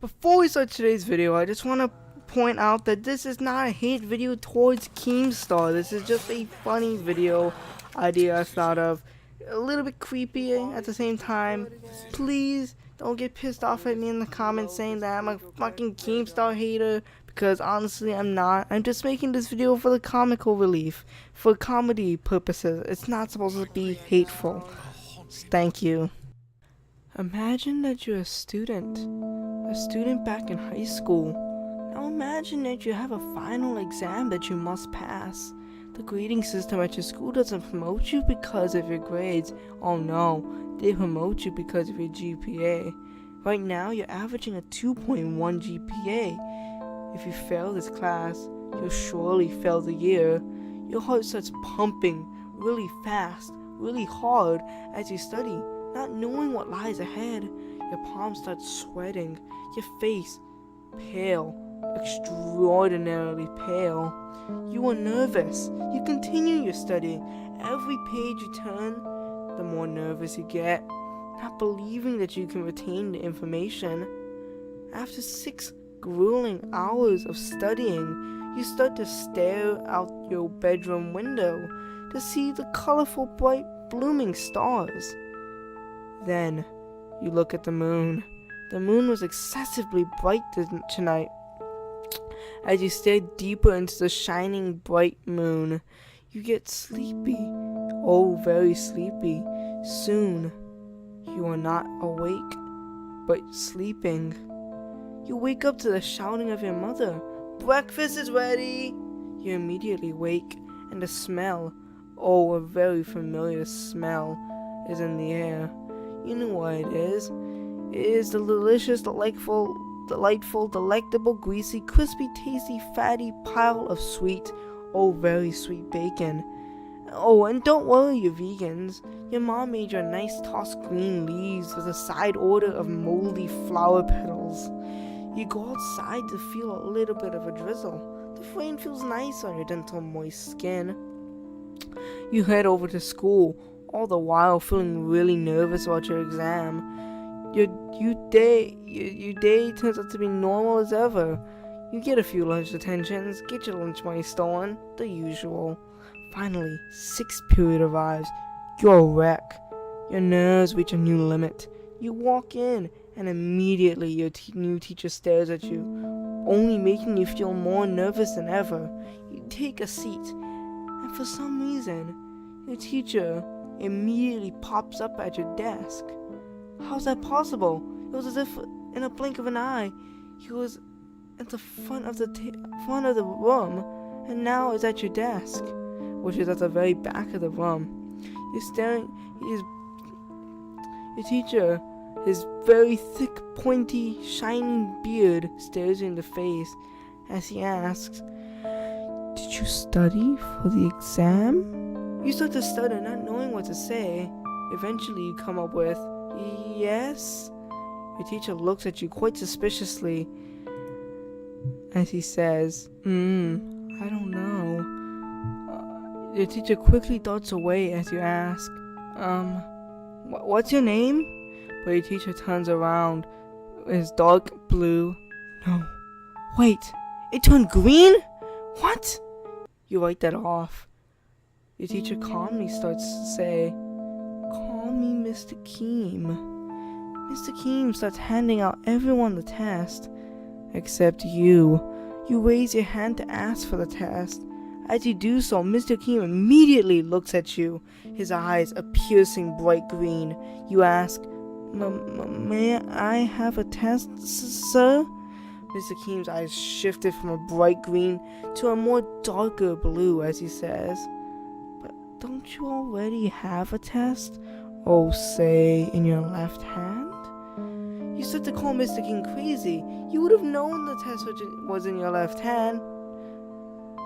Before we start today's video, I just want to point out that this is not a hate video towards Keemstar. This is just a funny video idea I thought of. A little bit creepy at the same time. Please don't get pissed off at me in the comments saying that I'm a fucking Keemstar hater, because honestly I'm not. I'm just making this video for the comical relief, for comedy purposes. It's not supposed to be hateful. Thank you. Imagine that you're a student back in high school. Now imagine that you have a final exam that you must pass. The grading system at your school doesn't promote you because of your grades. Oh no, they promote you because of your GPA. Right now you're averaging a 2.1 GPA. If you fail this class, you'll surely fail the year. Your heart starts pumping really fast, really hard as you study, not knowing what lies ahead. Your palms start sweating, your face pale, extraordinarily pale. You are nervous. You continue your study. Every page you turn, the more nervous you get, not believing that you can retain the information. After 6 grueling hours of studying, you start to stare out your bedroom window to see the colorful, bright, blooming stars. Then, you look at the moon. The moon was excessively bright tonight. As you stare deeper into the shining, bright moon, you get sleepy. Oh, very sleepy. Soon, you are not awake, but sleeping. You wake up to the shouting of your mother. "Breakfast is ready!" You immediately wake, and the smell, oh, a very familiar smell, is in the air. You know what it is. It is the delicious, delightful, delectable, greasy, crispy, tasty, fatty pile of sweet, oh, very sweet bacon. Oh, and don't worry, you vegans. Your mom made you nice tossed green leaves with a side order of moldy flower petals. You go outside to feel a little bit of a drizzle. The rain feels nice on your gentle, moist skin. You head over to school, all the while feeling really nervous about your exam. Your day turns out to be normal as ever. You get a few lunch detentions, get your lunch money stolen, the usual. Finally, 6th period arrives. You're a wreck. Your nerves reach a new limit. You walk in, and immediately your new teacher stares at you, only making you feel more nervous than ever. You take a seat, and for some reason, your teacher immediately pops up at your desk. How's that possible? It was as if in a blink of an eye, he was at the front of the room, and now is at your desk, which is at the very back of the room. You're staring. Your teacher, his very thick, pointy, shining beard stares you in the face as he asks, "Did you study for the exam?" You start to stutter, not knowing what to say. Eventually, you come up with, "Yes." Your teacher looks at you quite suspiciously as he says, I don't know." Your teacher quickly darts away as you ask, what's your name?" But your teacher turns around. It's dark blue. No. Wait, it turned green? What? You write that off. Your teacher calmly starts to say, "Call me Mr. Keem." Mr. Keem starts handing out everyone the test, except you. You raise your hand to ask for the test. As you do so, Mr. Keem immediately looks at you, his eyes a piercing bright green. You ask, "May I have a test, sir?" Mr. Keem's eyes shifted from a bright green to a more darker blue as he says, "But don't you already have a test? Oh, say, in your left hand?" You start to call Mr. King crazy. You would have known the test was in your left hand.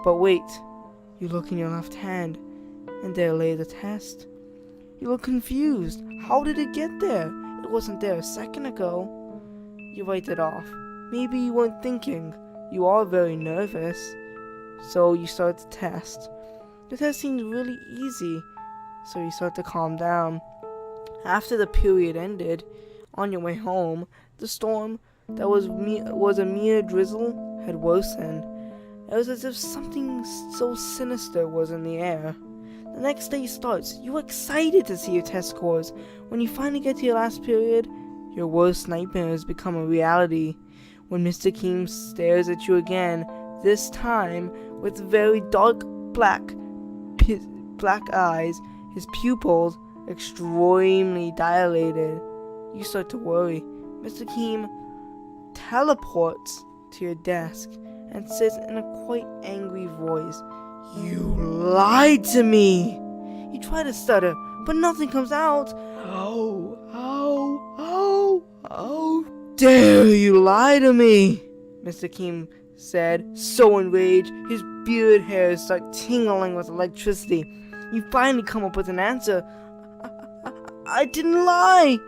But wait, you look in your left hand, and there lay the test. You look confused. How did it get there? It wasn't there a second ago. You write it off. Maybe you weren't thinking. You are very nervous. So you start the test. The test seems really easy, so you start to calm down. After the period ended, on your way home, the storm that was a mere drizzle had worsened. It was as if something so sinister was in the air. The next day starts. You are excited to see your test scores. When you finally get to your last period, your worst nightmares become a reality. When Mr. Keem stares at you again, this time with very dark black eyes, his pupils extremely dilated, you start to worry. Mr. Keem teleports to your desk and says in a quite angry voice, "You lied to me!" You try to stutter, but nothing comes out. How dare you lie to me? Mr. Keem said, so enraged, his beard hairs start tingling with electricity. You finally come up with an answer. I didn't lie.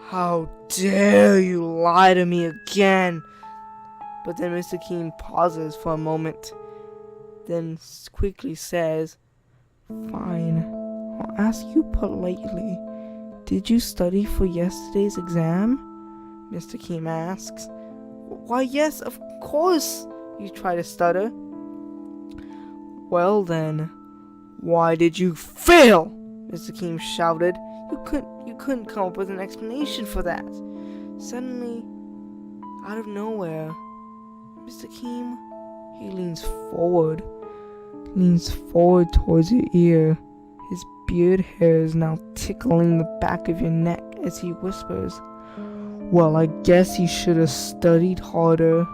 How dare you lie to me again? But then Mr. Keem pauses for a moment, then quickly says, "Fine, I'll ask you politely. Did you study for yesterday's exam?" Mr. Keem asks. "Why, yes, of course," you try to stutter. "Well then, why did you fail?" Mr. Keem shouted. You couldn't come up with an explanation for that. Suddenly, out of nowhere, Mr. Keem, he leans forward towards your ear. His beard hair is now tickling the back of your neck as he whispers, "Well, I guess you should have studied harder."